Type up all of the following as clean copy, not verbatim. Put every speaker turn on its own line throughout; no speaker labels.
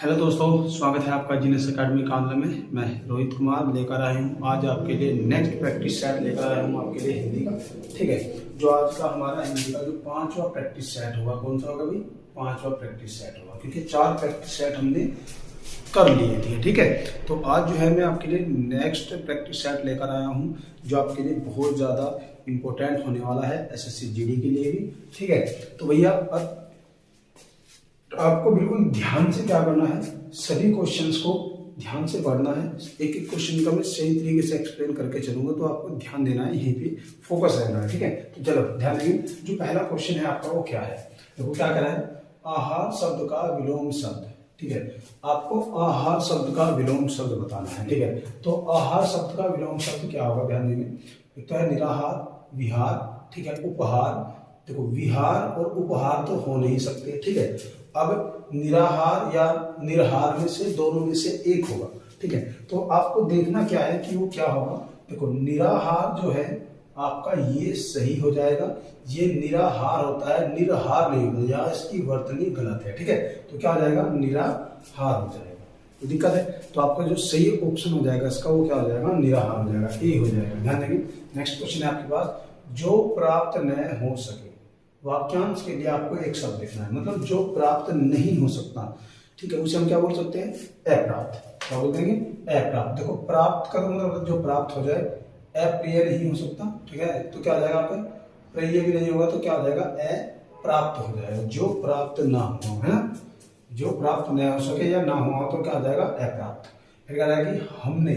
Hello दोस्तों, स्वागत है आपका जीनियस एकेडमी कांगड़ा में। मैं रोहित कुमार लेकर आया हूँ आज आपके लिए नेक्स्ट प्रैक्टिस सेट लेकर आया हूँ आपके लिए हिंदी का। ठीक है, जो आज का हमारा हिंदी का जो 5वां प्रैक्टिस सेट होगा, कौन सा होगा भाई? 5वां प्रैक्टिस सेट होगा, क्योंकि 4 प्रैक्टिस सेट हमने कर लिए थे। ठीक है, तो आज जो है मैं आपके लिए नेक्स्ट प्रैक्टिस सेट लेकर आया हूँ जो आपके लिए बहुत ज़्यादा इंपॉर्टेंट होने वाला है एसएससी जीडी के लिए भी। ठीक है, तो भैया अब आपको बिल्कुल ध्यान से क्या करना है, सभी क्वेश्चंस को ध्यान से पढ़ना है। एक एक क्वेश्चन का मैं सही तरीके से एक्सप्लेन करके चलूंगा, तो आपको ध्यान देना है, यहीं पे फोकस रहना है। ठीक है, तो चलो ध्यान देंगे। जो पहला क्वेश्चन है आपका वो क्या है, देखो क्या करा है, आहार शब्द का विलोम शब्द। ठीक है, आपको आहार शब्द का विलोम शब्द बताना है। ठीक है, तो आहार शब्द का विलोम शब्द क्या होगा, ध्यान देंगे। एक तो है निराहार, विहार, ठीक है, उपहार। देखो विहार और उपहार तो हो नहीं सकते। ठीक है, अब निराहार या निर्हार में से दोनों में से एक होगा। ठीक है, तो आपको देखना क्या है कि वो क्या होगा। देखो निराहार जो है आपका ये सही हो जाएगा, ये निराहार होता है, निर्हार नहीं होता, या इसकी वर्तनी गलत है। ठीक है, तो क्या हो जाएगा, निराहार हो जाएगा। तो दिक्कत है, तो आपका जो सही ऑप्शन हो जाएगा इसका वो क्या हो जाएगा, निराहार हो जाएगा, ए हो जाएगा। ध्यान देंगे। नेक्स्ट क्वेश्चन है आपके पास, जो प्राप्त न हो सके। वाक्यांश के लिए आपको एक शब्द लिखना है, मतलब जो प्राप्त नहीं हो सकता। ठीक है, उसे हम क्या बोल सकते हैं, अप्राप्त। क्या बोल देंगे, अप्राप्त। देखो प्राप्त का मतलब जो प्राप्त हो जाए, अप्रिय नहीं हो सकता। ठीक है, तो क्या आ जाएगा आपका, प्रिय भी नहीं होगा, तो क्या आ जाएगा, अप्राप्त हो जाएगा। जो प्राप्त ना हो, है ना, जो प्राप्त न हो सके या ना हो तो क्या आ जाएगा, अप्राप्त। फिर क्या आएगा कि हमने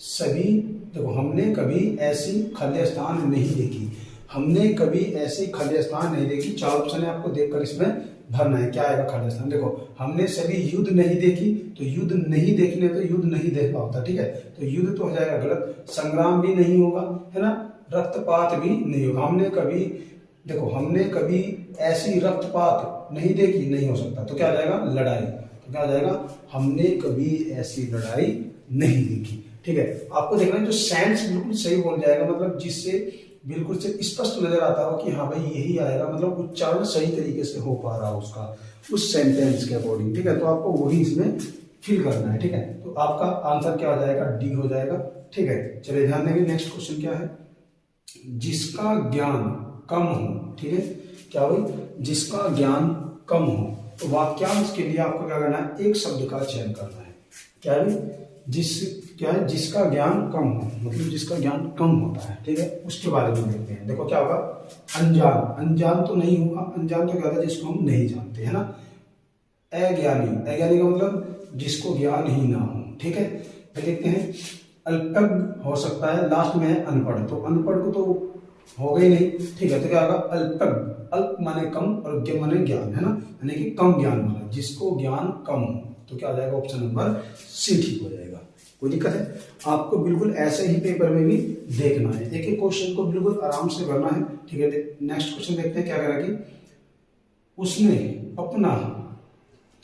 सभी, देखो हमने कभी ऐसी खाली स्थान नहीं देखी। हमने कभी ऐसी खाली स्थान नहीं देखी। 4 ऑप्शन है, आपको देखकर इसमें भरना है। क्या आएगा खाली स्थान, देखो हमने सभी युद्ध नहीं देखी, तो युद्ध नहीं देखने तो युद्ध नहीं देखा होता। ठीक है, तो युद्ध तो हो जाएगा गलत, संग्राम भी नहीं होगा, है ना, रक्तपात भी नहीं होगा। हमने कभी, देखो हमने कभी ऐसी रक्तपात नहीं देखी, नहीं हो सकता, तो क्या आ जाएगा, लड़ाई। तो क्या आ जाएगा, हमने कभी ऐसी लड़ाई नहीं देखी। ठीक है, आपको देखना है जो सेंस बिल्कुल सही बोल जाएगा, मतलब जिससे बिल्कुल से स्पष्ट नजर आता हो कि हाँ भाई यही आएगा, मतलब उच्चारण सही तरीके से हो पा रहा हो उसका, उस सेंटेंस के अकॉर्डिंग। ठीक है, तो आपको वही इसमें फिल करना है। ठीक है, तो आपका आंसर क्या हो जाएगा, डी हो जाएगा। ठीक है, चलिए ध्यान देंगे। नेक्स्ट क्वेश्चन क्या है, जिसका ज्ञान कम हो। ठीक है, क्या भाई, जिसका ज्ञान कम हो। तो वाक्यांश के लिए आपको क्या करना है, एक शब्द का चयन करना है। क्या है, क्या है, जिसका ज्ञान कम हो, मतलब जिसका ज्ञान कम होता है। ठीक है, उसके बारे में देखते हैं। देखो क्या होगा, अनजान। अनजान तो नहीं होगा, अनजान तो क्या था, जिसको हम नहीं जानते, है ना। अज्ञानी, अज्ञानी का मतलब जिसको ज्ञान ही ना हो। ठीक है, फिर देखते हैं, अल्पज्ञ हो सकता है, लास्ट में है अनपढ़, तो अनपढ़ को तो होगा ही नहीं। ठीक है, तो क्या होगा, अल्पज्ञ। अल्प माने कम और ज्ञ माने ज्ञान, है ना, यानी कि कम ज्ञान वाला, जिसको ज्ञान कम हो। तो क्या आ जाएगा, ऑप्शन नंबर सी ठीक हो जाएगा। कोई दिक्कत है, आपको बिल्कुल ऐसे ही पेपर में भी देखना है, एक एक क्वेश्चन को बिल्कुल आराम से भरना है। ठीक है, नेक्स्ट क्वेश्चन देखते हैं क्या करा कि उसने अपना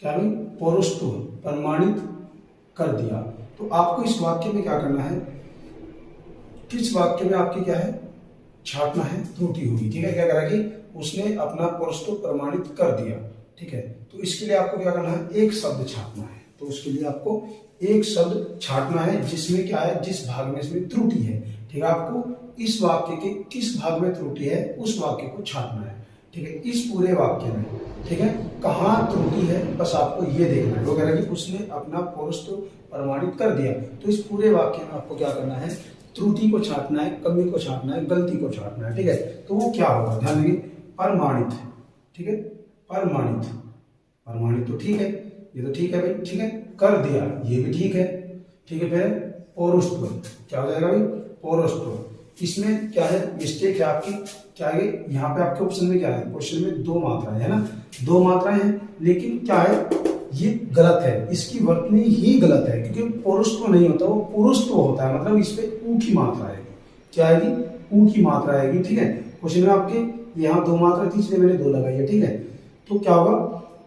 क्या भाई पौरुषत्व प्रमाणित कर दिया। तो आपको इस वाक्य में क्या करना है, किस वाक्य में आपकी क्या है, छाटना है, त्रुटि होगी। ठीक है, क्या करा कि उसने अपना पौरुषत्व प्रमाणित कर दिया। ठीक है, तो इसके लिए आपको क्या करना है, एक शब्द छाटना है। तो उसके लिए आपको एक शब्द छाटना है जिसमें क्या है, जिस भाग में इसमें त्रुटि है। ठीक है, आपको इस वाक्य के किस भाग में त्रुटि है उस वाक्य को छाटना है। ठीक है, इस पूरे वाक्य में, ठीक है, कहाँ त्रुटि है बस आपको ये देखना है। वो कह रहा है कि उसने अपना पौरुषत्व प्रमाणित कर दिया, तो इस पूरे वाक्य में आपको क्या करना है, त्रुटि को छाटना है, कमी को छाटना है, गलती को छाटना है। ठीक है, तो वो क्या होगा, ध्यान देंगे, प्रमाणित। ठीक है, प्रमाणित, प्रमाणित तो ठीक है, ये तो ठीक है भाई। ठीक है, कर दिया, ये भी ठीक है। ठीक है, फिर पौरुषत्व, क्या हो जाएगा भाई, पौरुषत्व। इसमें क्या है, मिस्टेक है आपकी, क्या है, यहाँ पे आपके ऑप्शन में क्या है, क्वेश्चन में 2 मात्राएं है ना, 2 मात्राएं हैं, लेकिन क्या है, ये गलत है, इसकी वर्तनी ही गलत है, क्योंकि पौरुषत्व नहीं होता, वो पुरुषत्व होता है, मतलब इस पे ऊ की मात्रा आएगी। क्या आएगी, ऊ की मात्रा आएगी। ठीक है, क्वेश्चन में आपके यहाँ 2 मात्रा थी, इसलिए मैंने 2 लगाई है। ठीक है, तो क्या होगा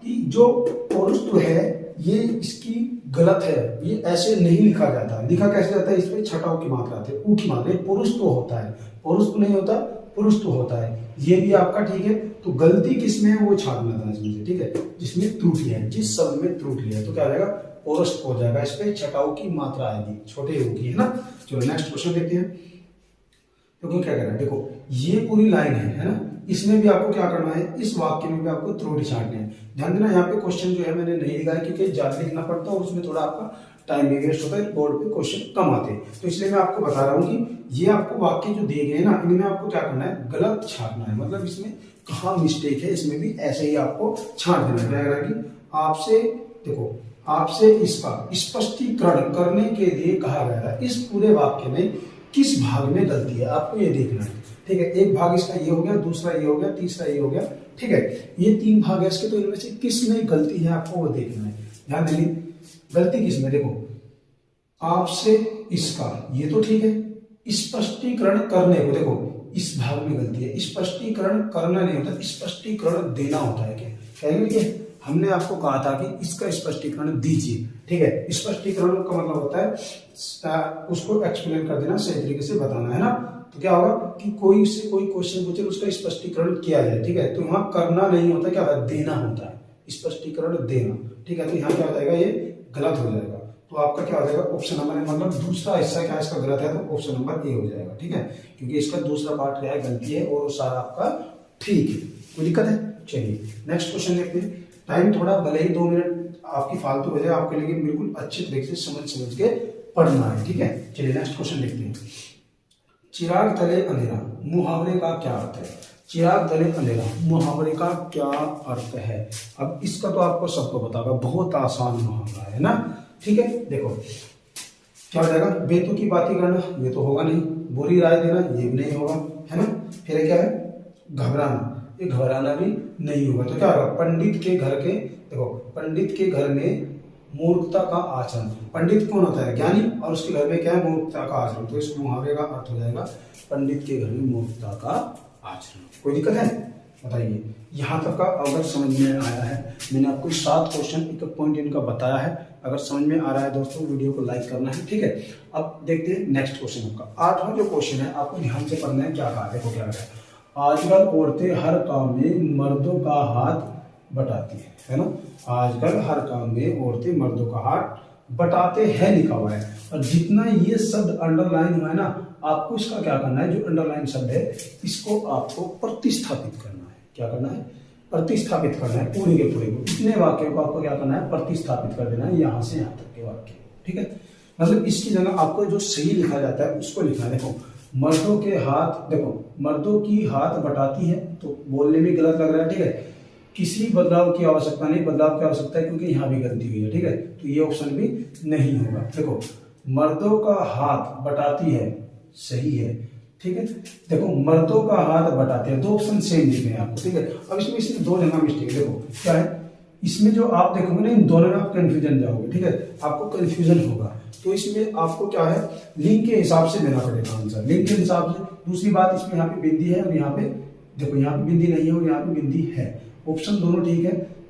कि जो पौरुषत्व है ये इसकी गलत है, ये ऐसे नहीं लिखा जाता। लिखा कैसे जाता है, इसमें छठाओं की मात्रा आती है, ऊ की मात्रा, पुरुषत्व होता है, पौरुषत्व नहीं होता, पुरुषत्व होता है। ये भी आपका ठीक है, तो गलती किसमें है वो छापना था इसमें से, ठीक है, जिसमें त्रुटि है, जिस शब्द में त्रुटि है, तो क्या हो जाएगा, ओरस्ट हो जाएगा, इस पे छटाऊ की मात्रा आएगी, छोटे यू की, है ना। चलो नेक्स्ट क्वेश्चन देखते हैं। तो क्या करना है, देखो ये पूरी लाइन है ना, इसमें भी आपको क्या करना है, इस वाक्य में भी आपको त्रुटि छांटनी है। ध्यान देना, यहाँ पे क्वेश्चन जो है मैंने नहीं लिखा है क्योंकि ज्यादा लिखना पड़ता है और उसमें थोड़ा आपका टाइम भी वेस्ट होता है, बोर्ड पे क्वेश्चन कम आते हैं, तो इसलिए मैं आपको बता रहा हूँ कि ये आपको वाक्य जो दिए गए ना, इनमें आपको क्या करना है, गलत छापना है, मतलब इसमें कहाँ मिस्टेक है, इसमें भी ऐसे ही आपको छाट देना है। क्या कि आपसे, देखो आपसे इसका स्पष्टीकरण करने के लिए कहा गया था, इस पूरे वाक्य में किस भाग में गलती है आपको ये देखना है, ठीक है। एक भाग इसका ये हो गया, दूसरा ये हो गया, तीसरा ये हो गया, ठीक है, ये 3 भाग है इसके, तो इनमें से किस में गलती है आपको वो देखना है। ध्यान देंगे गलती किस में, देखो आपसे इसका, ये तो ठीक है, स्पष्टीकरण करने को, देखो इस भाग में गलती है, स्पष्टीकरण करना नहीं होता, स्पष्टीकरण देना होता है। क्या कहेंगे कि हमने आपको कहा था कि इसका स्पष्टीकरण दीजिए, ठीक है, स्पष्टीकरण का मतलब होता है उसको एक्सप्लेन कर देना, सही तरीके से बताना, है ना। तो क्या होगा कि कोई से कोई क्वेश्चन पूछे उसका स्पष्टीकरण किया जाए, ठीक है, तो यहाँ करना नहीं होता, क्या होता है, देना होता है, स्पष्टीकरण देना, ठीक है। तो यहाँ क्या हो जाएगा, ये गलत हो जाएगा, तो आपका क्या हो जाएगा, ऑप्शन नंबर, मतलब दूसरा हिस्सा क्या इसका गलत है, तो ऑप्शन नंबर ए हो जाएगा, ठीक है, क्योंकि इसका दूसरा पार्ट क्या है, गलती है, और सारा आपका ठीक है, कोई दिक्कत है। चलिए नेक्स्ट क्वेश्चन देखते हैं। टाइम थोड़ा भले ही 2 मिनट आपकी फालतू हो जाए आपके, लेकिन बिल्कुल अच्छे तरीके से समझ के पढ़ना है, ठीक है। चलिए नेक्स्ट क्वेश्चन देखते हैं। चिराग तले अंधेरा मुहावरे का क्या अर्थ है। चिराग तले अंधेरा मुहावरे का क्या अर्थ है। अब इसका तो आपको सबको पता होगा, बहुत आसान मुहावरा है ना, ठीक है। देखो क्या हो जाएगा, बेतु की बातें करना, ये तो होगा नहीं, बुरी राय देना, ये भी नहीं होगा, है ना। फिर क्या है, घबराना, ये घबराना भी नहीं होगा, तो क्या होगा, पंडित के घर के, देखो पंडित के घर में मूर्खता का आचरण, पंडित कौन होता है, ज्ञानी, और उसके घर में क्या है, मूर्खता का आचरण, तो इस मुहावरे का अर्थ हो जाएगा पंडित के घर में मूर्खता का आचरण। कोई दिक्कत है बताइए, यहाँ तक का अगर समझ में आया है, मैंने आपको 7 क्वेश्चन एक पॉइंट इनका बताया है, अगर समझ में आ रहा है दोस्तों वीडियो को लाइक करना है, ठीक है। अब देखते हैं नेक्स्ट क्वेश्चन आपका 8वां जो क्वेश्चन है, आपको ध्यान से पढ़ना है, क्या कहा, देखो क्या है, आजकल औरतें हर काम में मर्दों का हाथ बटाती है ना, आजकल हर काम में औरतें मर्दों का हाथ बटाते हैं लिखा हुआ है, और जितना ये शब्द अंडरलाइन हुआ है ना, आपको इसका क्या करना है, जो अंडरलाइन शब्द है इसको आपको प्रतिस्थापित करना है। क्या करना है, प्रतिस्थापित करना है, पूरे के पूरे को, इतने वाक्यों को आपको क्या करना है, प्रतिस्थापित कर देना है, यहाँ से यहाँ तक के वाक्य, ठीक है। मतलब इसकी जगह आपको जो सही लिखा जाता है उसको लिखना है। देखो मर्दों के हाथ, देखो मर्दों की हाथ बटाती है, तो बोलने में गलत लग रहा है, ठीक है, किसी बदलाव की आवश्यकता नहीं, बदलाव की आवश्यकता है क्योंकि यहाँ भी गलती हुई है, ठीक है, तो ये ऑप्शन भी नहीं होगा। देखो मर्दों का हाथ बटाती है, सही है, ठीक है, देखो मर्दों का हाथ बटाते हैं, 2 ऑप्शन सेम दिख रहे हैं आपको, ठीक है। अब इसमें 2 जगह मिस्टेक, देखो क्या है, इसमें जो आप देखोगे ना, इन दोनों में आप कंफ्यूजन जाओगे, ठीक है, आपको कंफ्यूजन होगा, तो इसमें आपको क्या है, लिंक के हिसाब से देना पड़ेगा आंसर, लिंक के हिसाब से। दूसरी बात, इसमें यहाँ पे बिंदी है और यहाँ पे देखो, यहाँ पे बिंदी नहीं है और यहाँ पे बिंदी है, ऑप्शन दोनों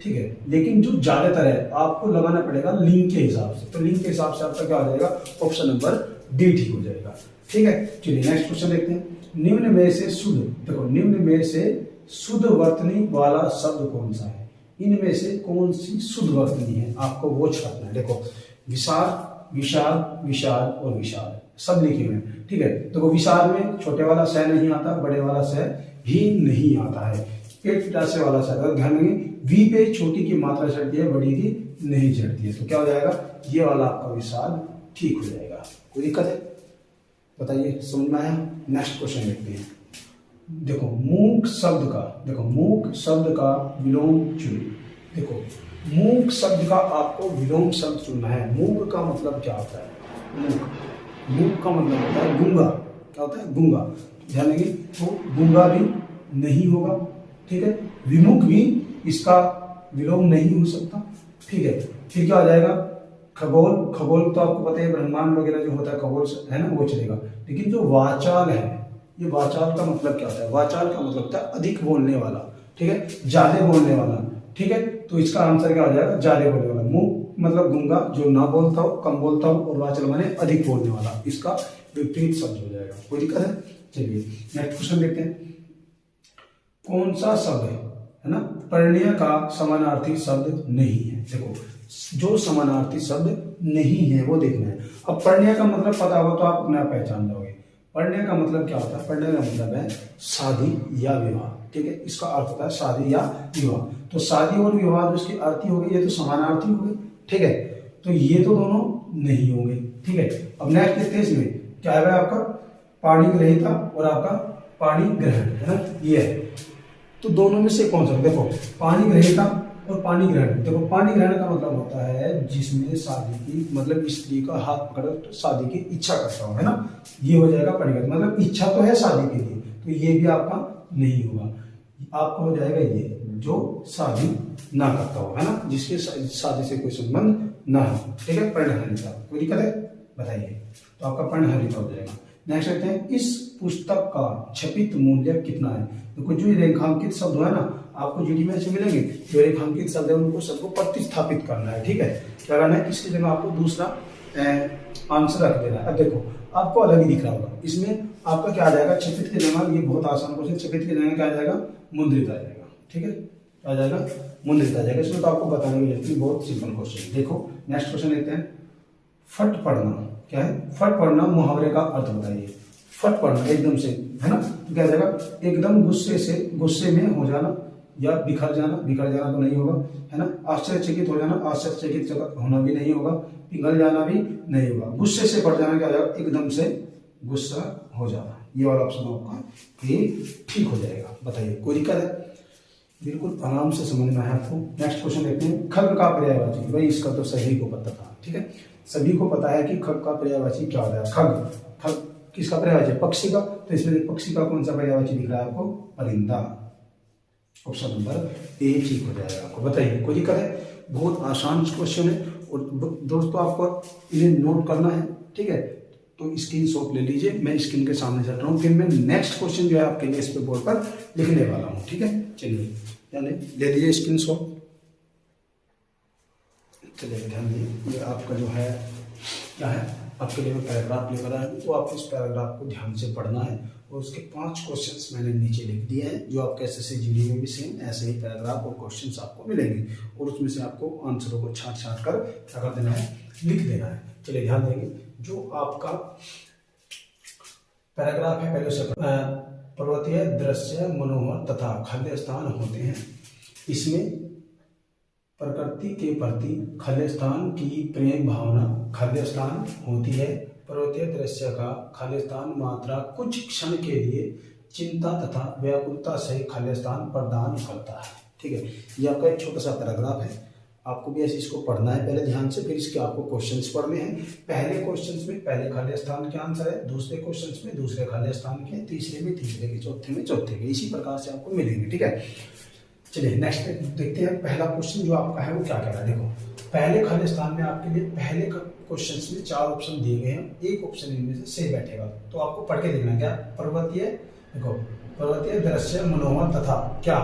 ठीक है, लेकिन जो ज्यादातर है आपको लगाना पड़ेगा लिंक के हिसाब से, तो लिंक के हिसाब से आपका क्या हो जाएगा, ऑप्शन नंबर डी ठीक हो जाएगा, ठीक है। चलिए नेक्स्ट क्वेश्चन देखते हैं। निम्न में से शुद्ध, देखो निम्न में से शुद्ध वर्तनी वाला शब्द कौन सा है, इनमें से कौन सी शुद्ध वर्तनी है, आपको वो छापना है। देखो विशाल, विशाल, विशाल और विशाल सब लिखे हुए हैं, ठीक है। देखो विशाल में छोटे वाला स नहीं आता, बड़े वाला स भी नहीं आता है, पेट पिटासे वाला स, अगर ध्यान देंगे वी पे छोटी की मात्रा चढ़ती है, बड़ी की नहीं चढ़ती है, तो क्या हो जाएगा, ये वाला आपका विशाल ठीक हो जाएगा। कोई दिक्कत है बताइए, समझ में आया। नेक्स्ट क्वेश्चन देखते हैं। देखो मूक शब्द का, देखो मूक शब्द का विलोम चुनिए। देखो मूक शब्द का आपको विलोम शब्द चुनना है। मूक का मतलब क्या होता है, मूक, मूक का मतलब होता है गूंगा, क्या होता है, गूंगा, ध्यान देंगे, तो गूंगा भी नहीं होगा, ठीक है, विमुख भी इसका विलोम नहीं हो सकता, ठीक है। फिर क्या हो जाएगा, खगोल, खगोल तो आपको पता है ब्रह्मांड वगैरह जो होता है खगोल है ना, वो चलेगा। लेकिन जो वाचाल है, ये वाचाल का मतलब क्या होता है, वाचाल का मतलब होता है अधिक बोलने वाला, ठीक है, ज्यादा बोलने वाला, ठीक है, तो इसका आंसर क्या हो जाएगा, ज्यादा बोलने वाला। मुंह मतलब गूंगा, जो ना बोलता हो, कम बोलता हो, और वाचाल माने अधिक बोलने वाला, इसका विपरीत शब्द हो जाएगा। कोई दिक्कत है। चलिए नेक्स्ट क्वेश्चन देखते हैं। कौन सा शब्द है ना पर्णय का समानार्थी शब्द नहीं है। देखो जो समानार्थी शब्द नहीं है वो देखना है। अब पर्णय का मतलब पता होगा तो आप अपने आप पहचान जाओगे। पर्णय का मतलब क्या होता है? पर्णय का मतलब है शादी या विवाह। ठीक है, इसका अर्थ होता है शादी या विवाह। तो शादी और विवाह जो इसके अर्थी हो गए ये तो समानार्थी हो गए। ठीक है, तो ये तो दोनों नहीं होंगे। ठीक है, अब नेक्स्ट देखते हैं इसमें क्या है आपका पाणी ग्रहीता और आपका पाणी ग्रहण है ना, ये है। तो दोनों में से कौन सा? देखो पाणी ग्रहीता और पाणी ग्रहण। देखो पाणी ग्रहण का मतलब होता है जिसमें शादी की मतलब स्त्री का हाथ पकड़ तो शादी की इच्छा करता हो, है ना, ये हो जाएगा पाणी ग्रहण। मतलब इच्छा तो है शादी के लिए, तो ये भी आपका नहीं होगा। आपका हो जाएगा ये जो शादी ना करता हो, है ना, जिसके शादी से कोई संबंध ना हो। ठीक है, पर्णहरिता। कोई दिक्कत है बताइए? तो आपका पर्णहरिता हो जाएगा। नेक्स्ट कहते हैं इस पुस्तक का छपित मूल्य कितना है। देखो जो रेखांकित शब्द है ना आपको जीडी में से मिलेंगे, जो रेखांकित शब्द है उनको सबको प्रतिस्थापित करना है। ठीक है, क्या करना है? इसकी जगह आपको दूसरा आंसर रख देना है। अब देखो आपको अलग ही दिख रहा होगा, इसमें आपका क्या आ जाएगा? छपित के जगह, ये बहुत आसान क्वेश्चन, छपित के जगह क्या आ जाएगा? मुद्रित आ जाएगा। ठीक है, आ जाएगा मुद्रित आ जाएगा। इसमें तो आपको बताने की जरूरत नहीं, बहुत सिंपल क्वेश्चन। देखो नेक्स्ट क्वेश्चन लेते हैं। फट पड़ना क्या है? फट पड़ना मुहावरे का अर्थ बताइए। फट पड़ना एकदम से, है ना, तो क्या जाएगा? एकदम गुस्से में हो जाना या बिखर जाना। बिखर जाना तो नहीं होगा, है ना। आश्चर्यचकित हो जाना, आश्चर्यचकित होना भी नहीं होगा। पिघल जाना भी नहीं होगा। गुस्से से पड़ जाना क्या जाएगा? एकदम से गुस्सा हो जाना। ये वाला ऑप्शन आपका ये ठीक हो जाएगा। बताइए कोई दिक्कत है? बिल्कुल आराम से समझना है आपको। नेक्स्ट क्वेश्चन देखते हैं। खग का पर्यायवाची, भाई इसका तो सभी को पता था। ठीक है, सभी को पता है कि खग का पर्यायवाची क्या होता है। खग, खग किसका पर्यायवाची? पक्षी का। तो इसमें पक्षी का कौन सा पर्यायवाची दिख रहा है आपको? परिंदा। ऑप्शन नंबर ए ठीक हो जाएगा आपको। बताइए कोई दिक्कत है? बहुत आसान क्वेश्चन है और दोस्तों आपको इन्हें नोट करना है। ठीक है, तो स्क्रीनशॉट ले लीजिए। मैं स्क्रीन के सामने चल रहा हूँ, फिर मैं नेक्स्ट क्वेश्चन जो है आपके लिए इस पे बोर्ड पर लिखने वाला हूँ। ठीक है, चलिए यानी ले लीजिए स्क्रीनशॉट। चलिए ध्यान दीजिए, ये आपका जो है क्या है आपके लिए पैराग्राफ लेकर आया हूँ, तो आपको इस पैराग्राफ को ध्यान से पढ़ना है। और उसके 5 क्वेश्चंस मैंने नीचे लिख दिए हैं, जो आपके एसएससी जीडी में भी सेम ऐसे ही पैराग्राफ और क्वेश्चंस आपको मिलेंगे। और उसमें से आपको आंसरों को छांट कर क्या कर देना है? लिख देना है। चलिए ध्यान देंगे, जो आपका पैराग्राफ है पहले से पर्वतीय दृश्य मनोहर तथा खल्य स्थान होते हैं। इसमें प्रकृति के प्रति खल्य स्थान की प्रेम भावना खल्य स्थान होती है। पर्वतीय दृश्य का खल्य स्थान मात्रा कुछ क्षण के लिए चिंता तथा व्याकुलता से खल्य स्थान प्रदान करता है। ठीक है, ये आपका एक छोटा सा पैराग्राफ है। आपको भी ऐसे इसको पढ़ना है पहले ध्यान से, फिर इसके आपको क्वेश्चंस पढ़ने हैं। पहले क्वेश्चंस में पहले खल्य स्थान के आंसर है, दूसरे क्वेश्चंस में दूसरे खल्य स्थान के, तीसरे में तीसरे के, चौथे में चौथे के, इसी प्रकार से आपको मिलेंगे। ठीक है, चलिए नेक्स्ट देखते हैं। पहला क्वेश्चन जो आपका है वो क्या कह रहा है? देखो पहले खल्य स्थान में आपके लिए पहले क्वेश्चंस में 4 ऑप्शन दिए गए हैं, एक ऑप्शन इनमें से सही बैठेगा, तो आपको पढ़ के देखना क्या पर्वतीय। देखो पर्वतीय दृश्य मनोहर तथा क्या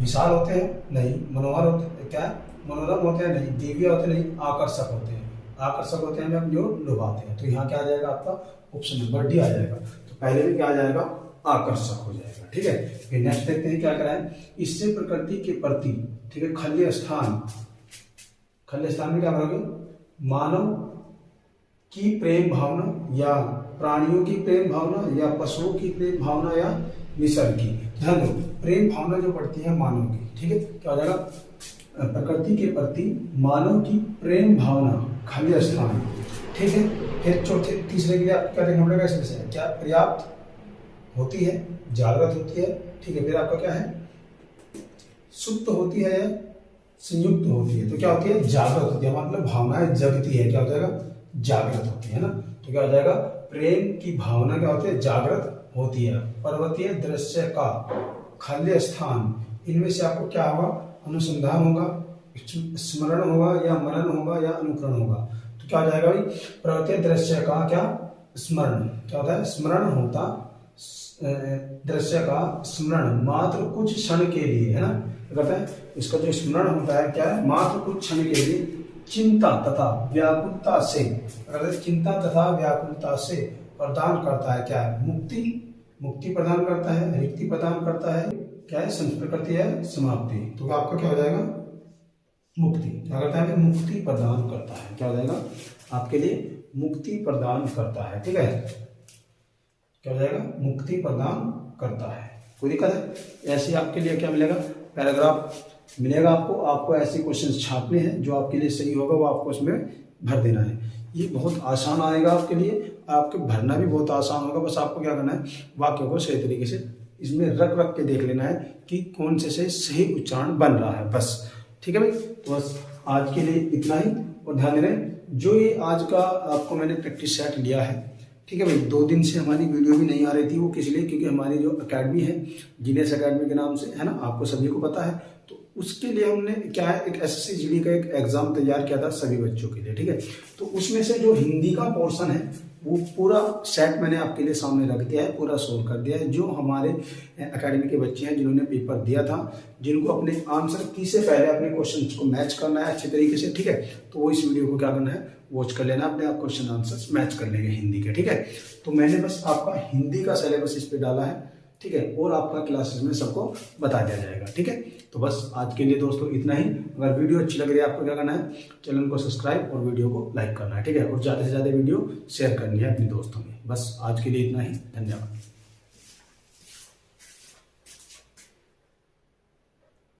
विशाल होते हैं? नहीं। मनोहर होते क्या? मनोरम होते हैं? नहीं। दिव्य होते नहीं। आकर्षक होते हैं। आकर्षक होते हैं मतलब जो लुभाते हैं। तो यहाँ क्या आ जाएगा आपका? ऑप्शन नंबर डी आ जाएगा। तो पहले में क्या आ जाएगा? आकर्षक हो जाएगा। ठीक है, फिर नेक्स्ट देखते हैं क्या कराएं। इससे प्रकृति के प्रति, ठीक है, खल्य स्थान, खल्य स्थान में क्या करोगे? मानव की प्रेम भावना या प्राणियों की प्रेम भावना या पशुओं की प्रेम भावना या निसर्ग की। ध्यान दो, प्रेम भावना जो बढ़ती है मानव की। ठीक है, क्या हो जाएगा? प्रकृति के प्रति मानव की प्रेम भावना खल्य स्थान। ठीक है, फिर चौथे तीसरे के लिए क्या देखना पड़ेगा? इसमें से क्या पर्याप्त होती है, जागृत होती है। ठीक है, फिर आपका क्या है? सुप्त होती है या संयुक्त होती है। तो क्या होती है? जागृत होती है, मतलब भावनाएं जगती है। क्या हो जाएगा? जागृत होती है ना। तो क्या हो जाएगा? प्रेम की भावना क्या होती है? जागृत होती है। पर्वतीय दृश्य का खल्य स्थान, इनमें से आपको क्या होगा? अनुसंधान होगा, स्मरण होगा या मनन होगा या अनुकरण होगा। तो क्या हो जाएगा भाई? पर्वतीय दृश्य का क्या स्मरण, क्या होता है? स्मरण होता, दृश्य का स्मरण मात्र कुछ क्षण के लिए, है ना, कहता है इसका जो स्मरण होता है क्या है? मात्र कुछ क्षण के लिए चिंता तथा व्याकुलता से, अगर चिंता तथा व्याकुलता से प्रदान करता है क्या है? मुक्ति, मुक्ति प्रदान करता है, रिक्ति प्रदान करता है, क्या है, संप्रकृति है समाप्ति, तो आपका क्या हो जाएगा, मुक्ति। क्या करता है, मुक्ति प्रदान करता है। क्या हो जाएगा, आपके लिए मुक्ति प्रदान करता है। ठीक है, क्या हो जाएगा, मुक्ति प्रदान करता है। कोई दिक्कत है? ऐसे आपके लिए क्या मिलेगा, पैराग्राफ मिलेगा आपको ऐसे क्वेश्चन छापने हैं, जो आपके लिए सही होगा वो आपको उसमें भर देना है। ये बहुत आसान आएगा आपके लिए, आपके भरना भी बहुत आसान होगा। बस आपको क्या करना है, वाक्यों को सही तरीके से इसमें रख के देख लेना है कि कौन से सही उच्चारण बन रहा है, बस। ठीक है भाई, तो बस आज के लिए इतना ही। और ध्यान देना, जो ये आज का आपको मैंने प्रैक्टिस सेट लिया है, ठीक है भाई, 2 दिन से हमारी वीडियो भी नहीं आ रही थी। वो किस लिए, क्योंकि हमारी जो अकेडमी है जीनियस अकेडमी के नाम से है ना, आपको सभी को पता है, तो उसके लिए हमने क्या है, एक एसएससी जीडी का एक एग्जाम तैयार किया था सभी बच्चों के लिए। ठीक है, तो उसमें से जो हिंदी का पोर्शन है वो पूरा सेट मैंने आपके लिए सामने रख दिया है, पूरा सोल्व कर दिया है। जो हमारे एकेडमी के बच्चे हैं जिन्होंने पेपर दिया था, जिनको अपने आंसर की से पहले अपने क्वेश्चन को मैच करना है अच्छे तरीके से, ठीक है, तो वो इस वीडियो को क्या करना है, वॉच कर लेना, अपने आप क्वेश्चन आंसर मैच कर लेंगे हिंदी के। ठीक है, तो मैंने बस आपका हिंदी का सिलेबस इस पे डाला है, ठीक है, और आपका क्लासेस में सबको बता दिया जाएगा। ठीक है, तो बस आज के लिए दोस्तों इतना ही। अगर वीडियो अच्छी लग रही है, आपको क्या करना है, चैनल को सब्सक्राइब और वीडियो को लाइक करना है। ठीक है, और ज़्यादा से ज़्यादा वीडियो शेयर करनी है अपने दोस्तों में। बस आज के लिए इतना ही, धन्यवाद।